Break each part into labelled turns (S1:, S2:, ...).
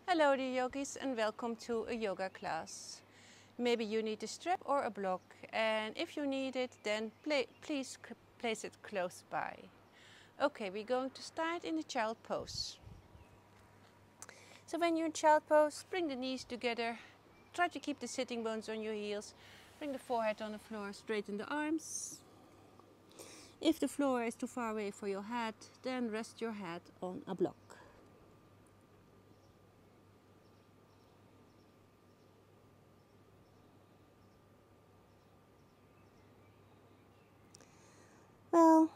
S1: Hello dear yogis and welcome to a yoga class. Maybe you need a strap or a block, and if you need it then please place it close by. Okay, we're going to start in the child pose. So when you're in child pose, bring the knees together, try to keep the sitting bones on your heels, bring the forehead on the floor, straighten the arms. If the floor is too far away for your head, then rest your head on a block. Well,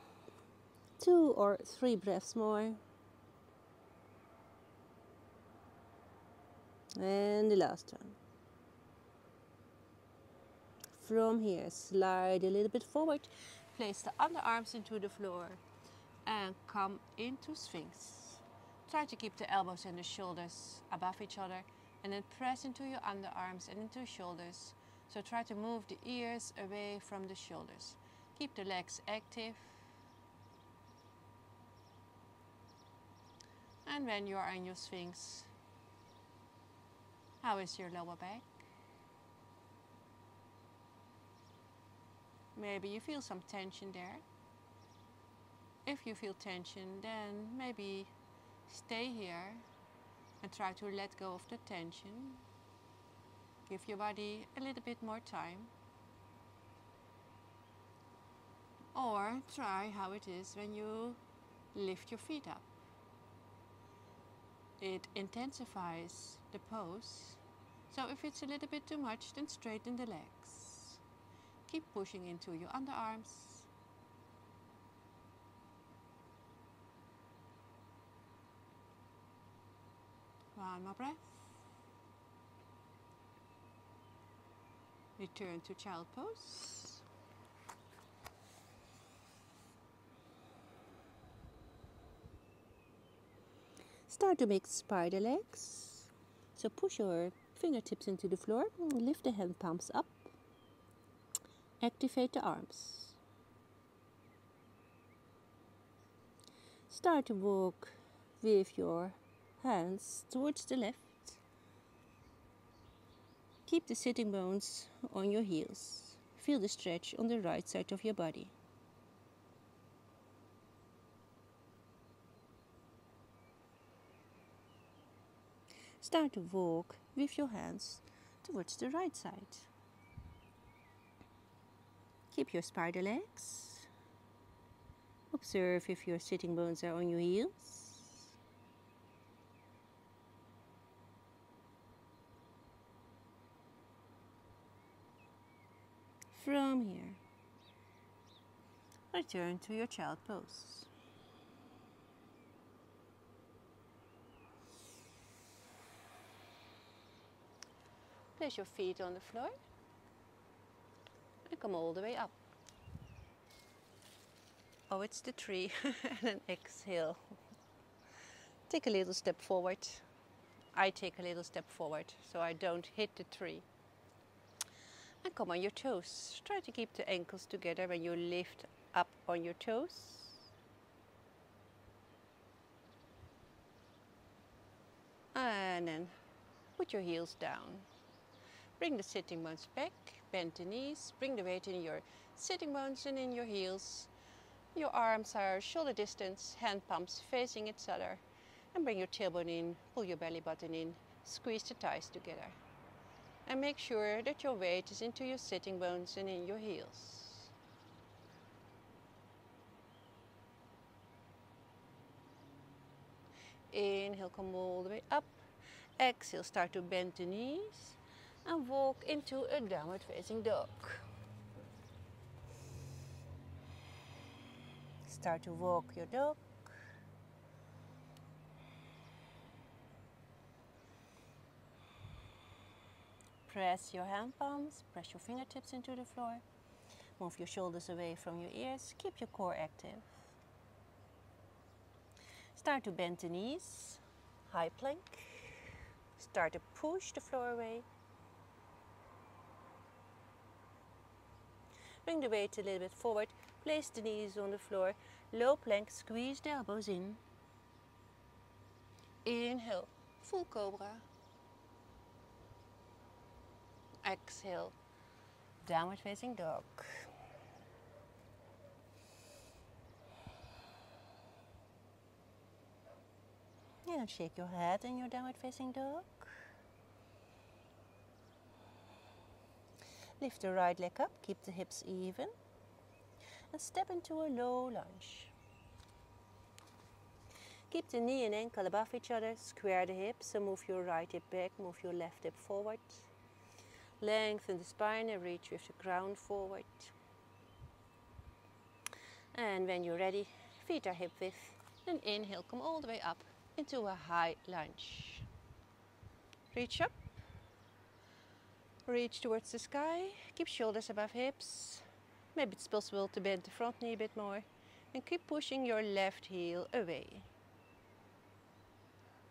S1: 2 or 3 breaths more. And the last one. From here, slide a little bit forward, place the underarms into the floor and come into Sphinx. Try to keep the elbows and the shoulders above each other and then press into your underarms and into your shoulders. So try to move the ears away from the shoulders. Keep the legs active. And when you are in your Sphinx, how is your lower back? Maybe you feel some tension there. If you feel tension, then maybe stay here and try to let go of the tension. Give your body a little bit more time. Or try how it is when you lift your feet up. It intensifies the pose. So if it's a little bit too much, then straighten the legs. Keep pushing into your underarms. One more breath. Return to child pose. Start to make spider legs. So push your fingertips into the floor, lift the hand palms up, activate the arms. Start to walk with your hands towards the left. Keep the sitting bones on your heels. Feel the stretch on the right side of your body. Start to walk with your hands towards the right side. Keep your spider legs. Observe if your sitting bones are on your heels. From here, return to your child pose. Place your feet on the floor and come all the way up. Oh, it's the tree. And then exhale. Take a little step forward. I take a little step forward so I don't hit the tree. And come on your toes. Try to keep the ankles together when you lift up on your toes. And then put your heels down. Bring the sitting bones back, bend the knees, bring the weight in your sitting bones and in your heels. Your arms are shoulder distance, hand palms facing each other. And bring your tailbone in, pull your belly button in, squeeze the thighs together. And make sure that your weight is into your sitting bones and in your heels. Inhale, come all the way up. Exhale, start to bend the knees and walk into a downward facing dog. Start to walk your dog. Press your hand palms, press your fingertips into the floor. Move your shoulders away from your ears. Keep your core active. Start to bend the knees, high plank. Start to push the floor away. Bring the weight a little bit forward. Place the knees on the floor. Low plank, squeeze the elbows in. Inhale, Full cobra. Exhale, downward facing dog. And shake your head in your downward facing dog. Lift the right leg up, keep the hips even. And step into a low lunge. Keep the knee and ankle above each other, square the hips, so move your right hip back, move your left hip forward. Lengthen the spine and reach with the ground forward. And when you're ready, feet are hip width. And inhale, come all the way up into a high lunge. Reach up. Reach towards the sky. Keep shoulders above hips. Maybe it's possible to bend the front knee a bit more. And keep pushing your left heel away.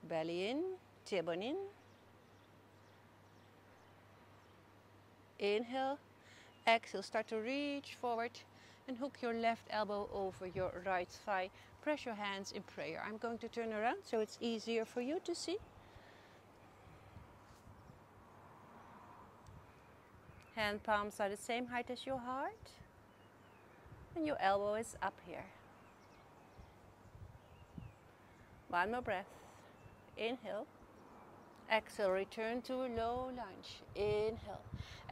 S1: Belly in, tailbone in. Inhale. Exhale, start to reach forward and hook your left elbow over your right thigh. Press your hands in prayer. I'm going to turn around so it's easier for you to see. Hand palms are the same height as your heart. And your elbow is up here. One more breath. Inhale. Exhale, return to a low lunge. Inhale.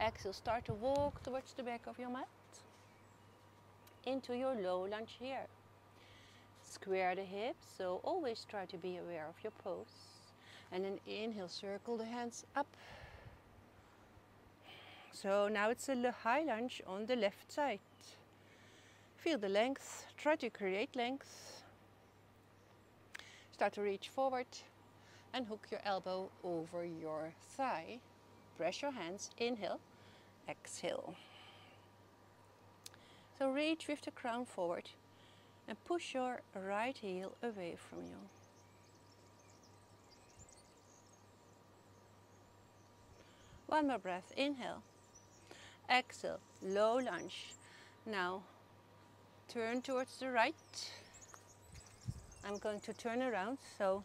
S1: Exhale, start to walk towards the back of your mat. Into your low lunge here. Square the hips, so always try to be aware of your pose. And then inhale, circle the hands up. So now it's a high lunge on the left side. Feel the length, try to create length. Start to reach forward and hook your elbow over your thigh. Press your hands, inhale, exhale. So reach with the crown forward and push your right heel away from you. One more breath, inhale, exhale, low lunge. Now turn towards the right. I'm going to turn around, so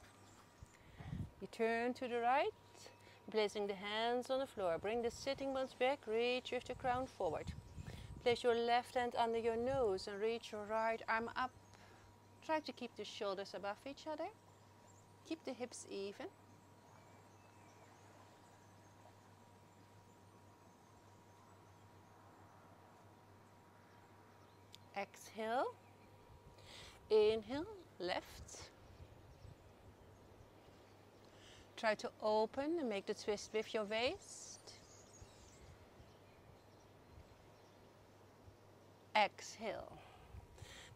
S1: you turn to the right, placing the hands on the floor. Bring the sitting bones back, reach with the crown forward. Place your left hand under your nose and reach your right arm up. Try to keep the shoulders above each other. Keep the hips even. Exhale. Inhale, left. Try to open and make the twist with your waist. Exhale.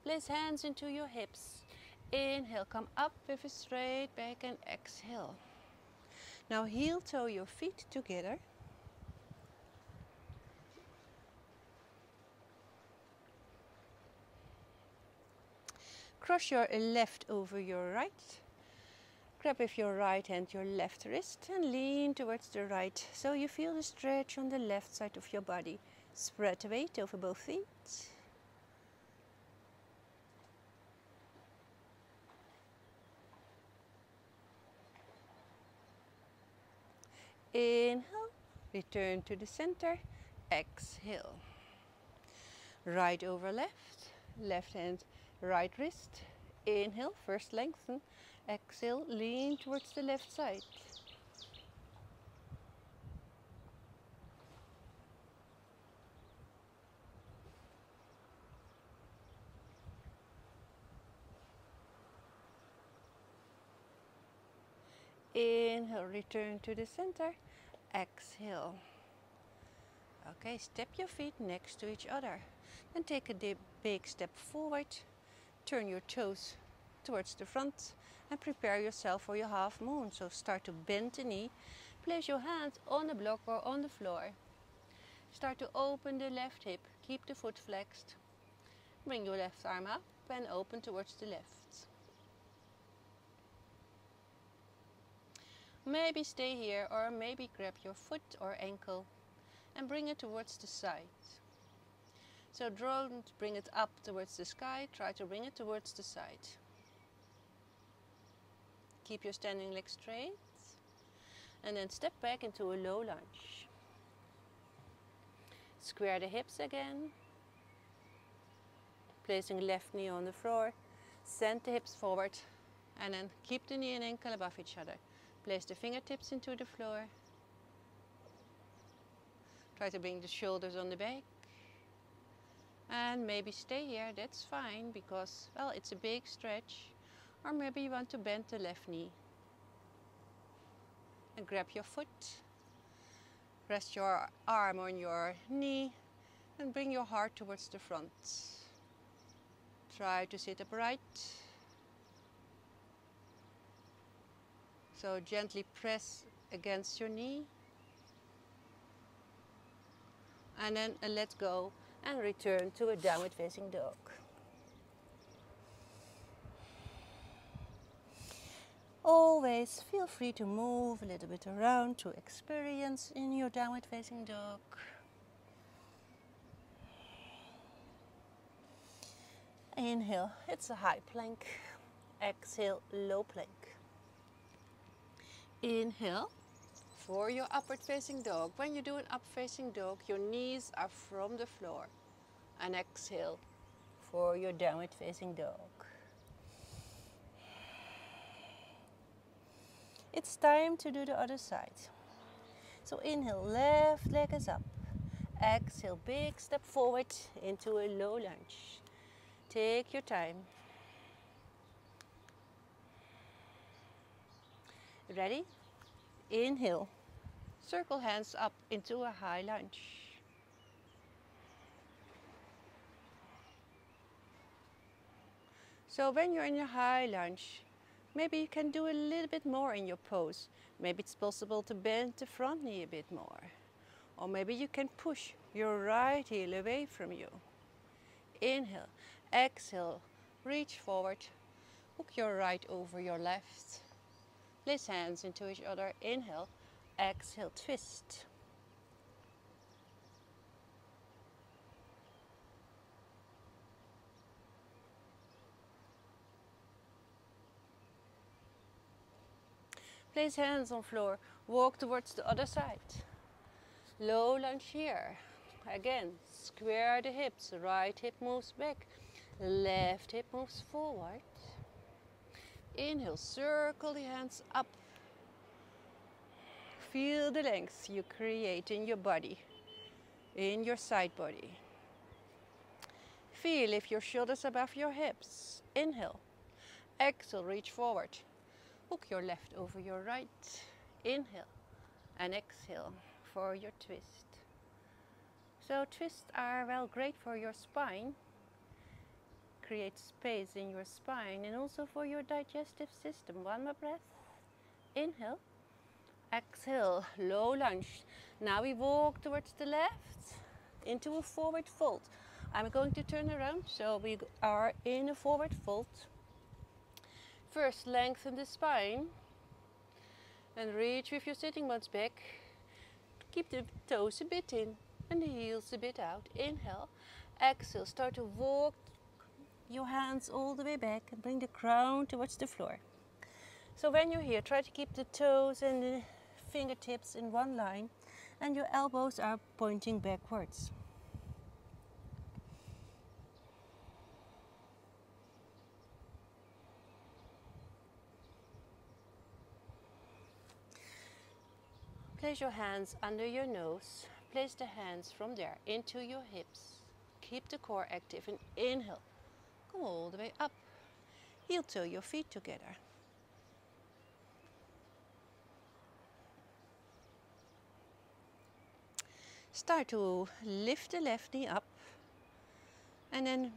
S1: Place hands into your hips. Inhale, come up with a straight back and exhale. Now heel toe your feet together. Cross your left over your right. Grab with your right hand your left wrist and lean towards the right so you feel the stretch on the left side of your body. Spread the weight over both feet. Inhale, return to the center, exhale. Right over left, left hand, right wrist. Inhale, first lengthen. Exhale, lean towards the left side. Inhale, return to the center. Exhale. Okay, step your feet next to each other. Then take a big step forward. Turn your toes towards the front and prepare yourself for your half moon. So start to bend the knee. Place your hands on the block or on the floor. Start to open the left hip. Keep the foot flexed. Bring your left arm up and open towards the left. Maybe stay here or maybe grab your foot or ankle and bring it towards the side. So don't bring it up towards the sky, try to bring it towards the side. Keep your standing leg straight. And then step back into a low lunge. Square the hips again. Placing left knee on the floor. Send the hips forward. And then keep the knee and ankle above each other. Place the fingertips into the floor. Try to bring the shoulders on the back. And maybe stay here, that's fine, because, well, it's a big stretch. Or maybe you want to bend the left knee. And grab your foot. Rest your arm on your knee. And bring your heart towards the front. Try to sit upright. So gently press against your knee. And then let go and return to a downward facing dog. Always feel free to move a little bit around to experience in your downward facing dog. Inhale, it's a high plank. Exhale, low plank. Inhale for your upward facing dog. When you do an up facing dog, your knees are from the floor. And exhale for your downward facing dog. It's time to do the other side. So inhale, left leg is up. Exhale, big step forward into a low lunge. Take your time. Ready? Inhale. Circle hands up into a high lunge. So when you're in your high lunge, maybe you can do a little bit more in your pose. Maybe it's possible to bend the front knee a bit more. Or maybe you can push your right heel away from you. Inhale, exhale, reach forward, hook your right over your left. Place hands into each other, inhale, exhale, twist. Place hands on floor, walk towards the other side. Low lunge here. Again, square the hips, right hip moves back, left hip moves forward. Inhale, circle the hands up. Feel the length you create in your body, in your side body. Feel if your shoulders above your hips. Inhale, exhale, reach forward. Hook your left over your right. Inhale and exhale for your twist. So twists are, well, great for your spine. Create space in your spine and also for your digestive system. One more breath. Inhale. Exhale. Low lunge. Now we walk towards the left into a forward fold. I'm going to turn around so we are in a forward fold. First, lengthen the spine and reach with your sitting bones back. Keep the toes a bit in and the heels a bit out. Inhale, exhale, start to walk your hands all the way back and bring the crown towards the floor. So when you're here, try to keep the toes and the fingertips in one line and your elbows are pointing backwards. Place your hands under your nose. Place the hands from there into your hips. Keep the core active and inhale. Come all the way up. Heel toe your feet together. Start to lift the left knee up and then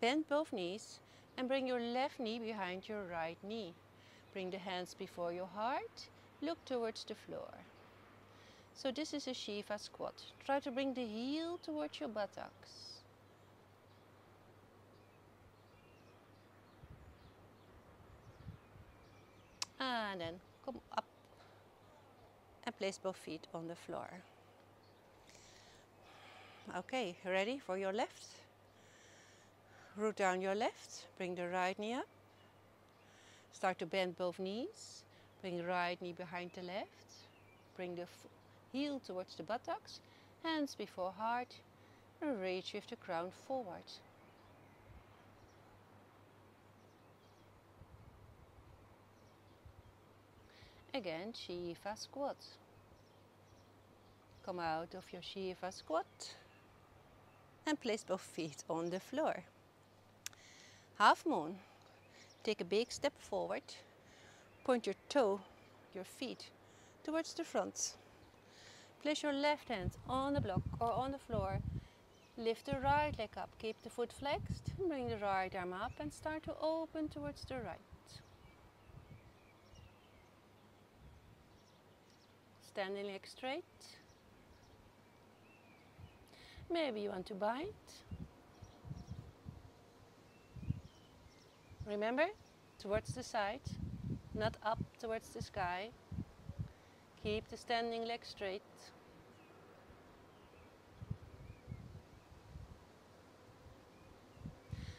S1: bend both knees and bring your left knee behind your right knee. Bring the hands before your heart. Look towards the floor. So this is a Shifa Squat. Try to bring the heel towards your buttocks. And then come up and place both feet on the floor. Okay, ready for your left? Root down your left. Bring the right knee up. Start to bend both knees. Bring right knee behind the left. Bring the heel towards the buttocks, hands before heart, and reach with the crown forward. Again, Shifa Squat. Come out of your Shifa Squat and place both feet on the floor. Half moon. Take a big step forward. Point your feet towards the front. Place your left hand on the block or on the floor. Lift the right leg up. Keep the foot flexed. Bring the right arm up and start to open towards the right. Standing leg straight. Maybe you want to bind. Remember, towards the side, not up towards the sky. Keep the standing leg straight.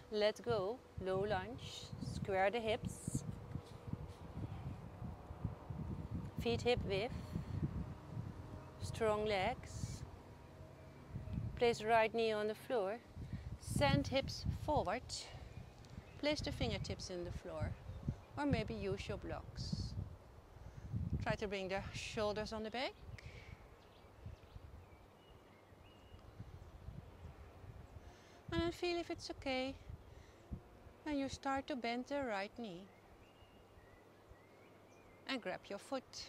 S1: Let go, low lunge, square the hips. Feet hip width. Strong legs. Place right knee on the floor. Send hips forward. Place the fingertips in the floor. Or maybe use your blocks. Try to bring the shoulders on the back. And then feel if it's okay. And you start to bend the right knee. And grab your foot.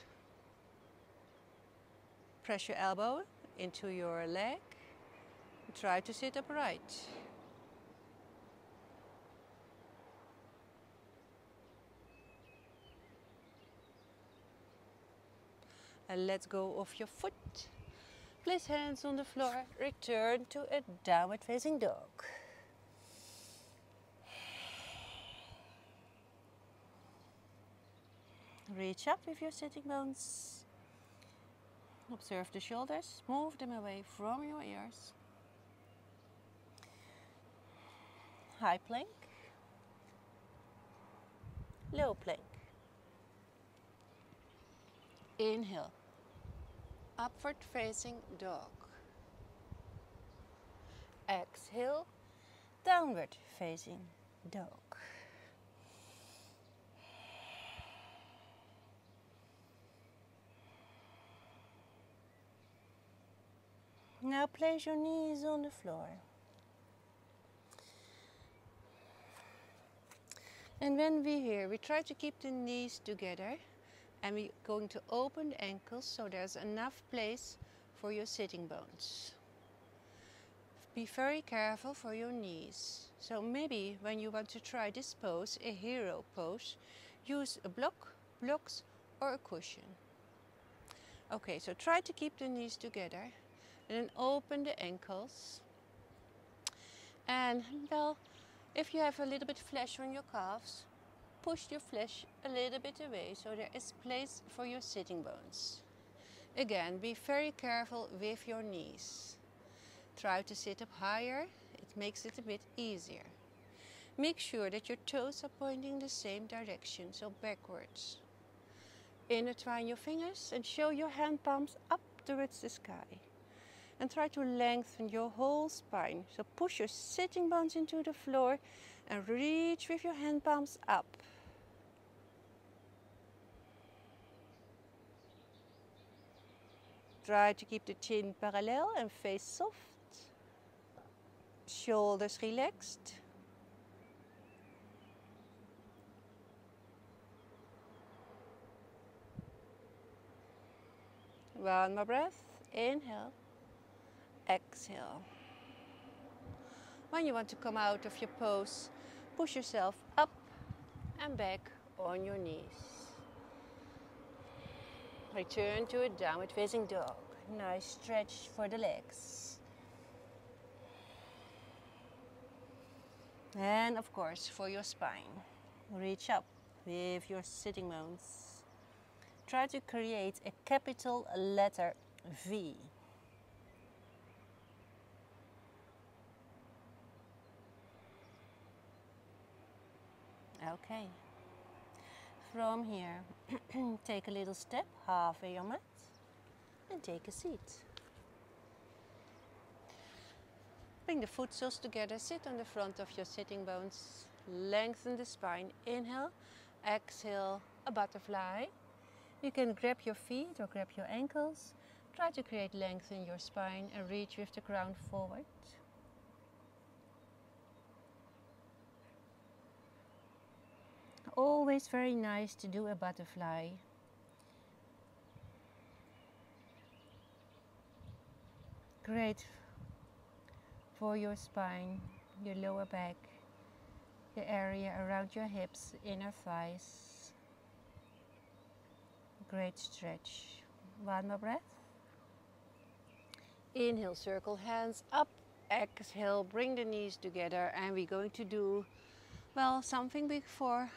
S1: Press your elbow into your leg. Try to sit upright. And let go of your foot. Place hands on the floor. Return to a downward facing dog. Reach up with your sitting bones. Observe the shoulders. Move them away from your ears. High plank. Low plank. Inhale. Upward facing dog. Exhale. Downward facing dog. Now place your knees on the floor. And when we're here, we try to keep the knees together and we're going to open the ankles so there's enough place for your sitting bones. Be very careful for your knees. So maybe when you want to try this pose, a hero pose, use a block, blocks or a cushion. Okay, so try to keep the knees together. And then open the ankles. And well, if you have a little bit flesh on your calves, push your flesh a little bit away so there is place for your sitting bones. Again, be very careful with your knees. Try to sit up higher, it makes it a bit easier. Make sure that your toes are pointing the same direction, so backwards. Intertwine your fingers and show your hand palms up towards the sky. And try to lengthen your whole spine. So push your sitting bones into the floor and reach with your hand palms up. Try to keep the chin parallel and face soft. Shoulders relaxed. One more breath. Inhale. Exhale. When you want to come out of your pose, push yourself up and back on your knees. Return to a downward facing dog. Nice stretch for the legs. And of course for your spine. Reach up with your sitting bones. Try to create a capital letter V. Okay. from here, take a little step halfway on mat and take a seat. Bring the foot soles together, sit on the front of your sitting bones, lengthen the spine, inhale, exhale, a butterfly. You can grab your feet or grab your ankles, try to create length in your spine and reach with the crown forward. Always very nice to do a butterfly. Great for your spine, your lower back, the area around your hips, inner thighs. Great stretch. One more breath. Inhale, circle hands up. Exhale, bring the knees together, and we're going to do, well, something big for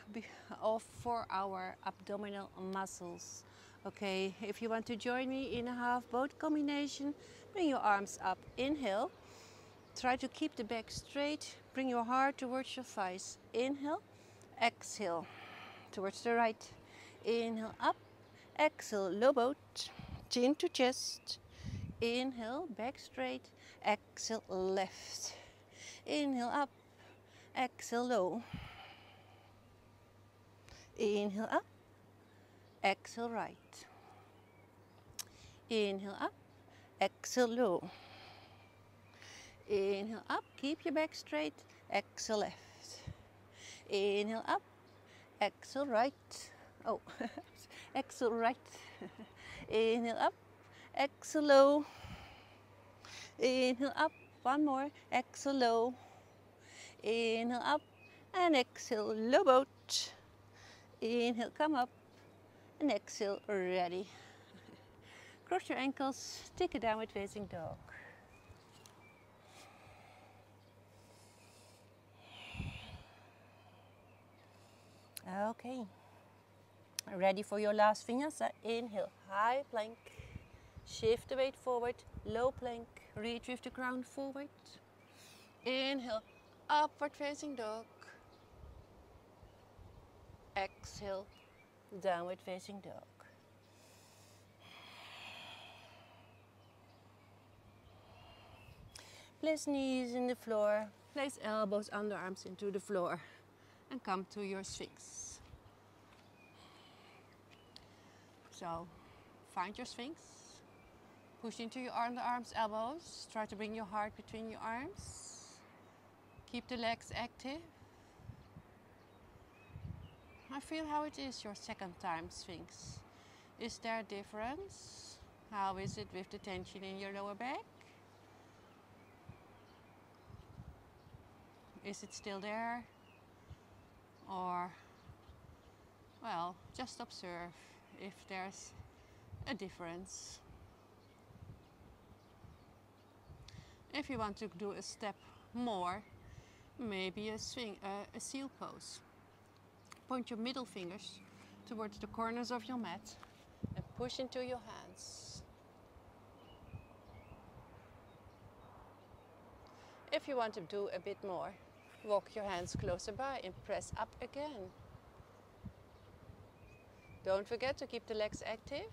S1: our abdominal muscles. Okay, if you want to join me in a half boat combination, bring your arms up. Inhale. Try to keep the back straight. Bring your heart towards your thighs. Inhale. Exhale. Towards the right. Inhale up. Exhale, low boat. Chin to chest. Inhale, back straight. Exhale, left. Inhale up. Exhale, low. Inhale up. Exhale, right. Inhale up. Exhale, low. Inhale up. Keep your back straight. Exhale, left. Inhale up. Exhale, right. Oh, exhale, right. Inhale up. Exhale, low. Inhale up. One more. Exhale, low. Inhale up. And exhale, low boat. Inhale, come up. And exhale, ready. Cross your ankles. Take a downward facing dog. Okay. Ready for your last vinyasa. Inhale, high plank. Shift the weight forward, low plank. Reach with the crown forward. Inhale, upward facing dog. Exhale, downward facing dog. Place knees in the floor. Place elbows, underarms into the floor. And come to your Sphinx. So, find your Sphinx. Push into your underarms, elbows. Try to bring your heart between your arms. Keep the legs active. I feel how it is your second time Sphinx. Is there a difference? How is it with the tension in your lower back? Is it still there? Or, well, just observe if there's a difference. If you want to do a step more, maybe a seal pose. Point your middle fingers towards the corners of your mat and push into your hands. If you want to do a bit more, walk your hands closer by and press up again. Don't forget to keep the legs active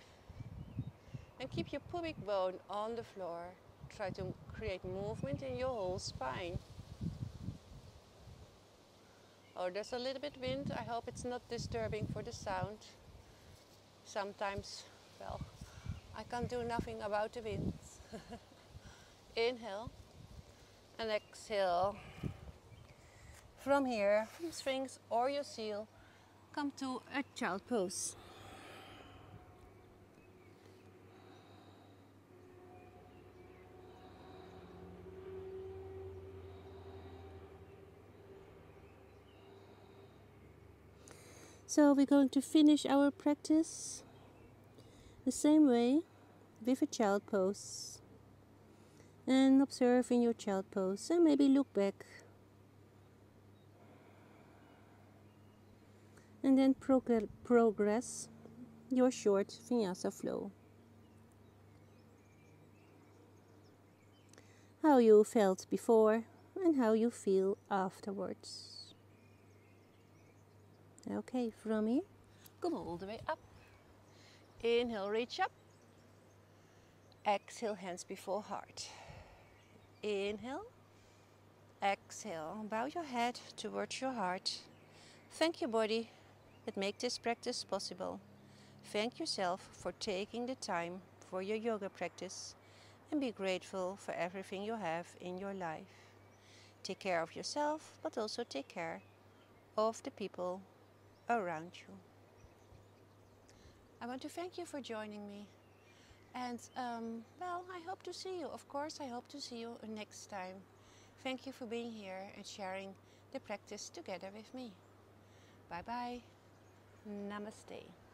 S1: and keep your pubic bone on the floor. Try to create movement in your whole spine. Oh, there's a little bit wind. I hope it's not disturbing for the sound. Sometimes, well, I can't do nothing about the wind. Inhale and exhale. From here, from Sphinx or your seal, come to a child pose. So we're going to finish our practice the same way with a child pose. And observe in your child pose and maybe look back. And then progress your short vinyasa flow. How you felt before and how you feel afterwards. Okay, from here, Come all the way up. Inhale, reach up. Exhale, hands before heart. Inhale. Exhale, bow your head towards your heart. Thank your body that makes this practice possible. Thank yourself for taking the time for your yoga practice and be grateful for everything you have in your life. Take care of yourself, but also take care of the people around you. I want to thank you for joining me. And well, I hope to see you. Of course, I hope to see you next time. Thank you for being here and sharing the practice together with me. Bye bye. Namaste.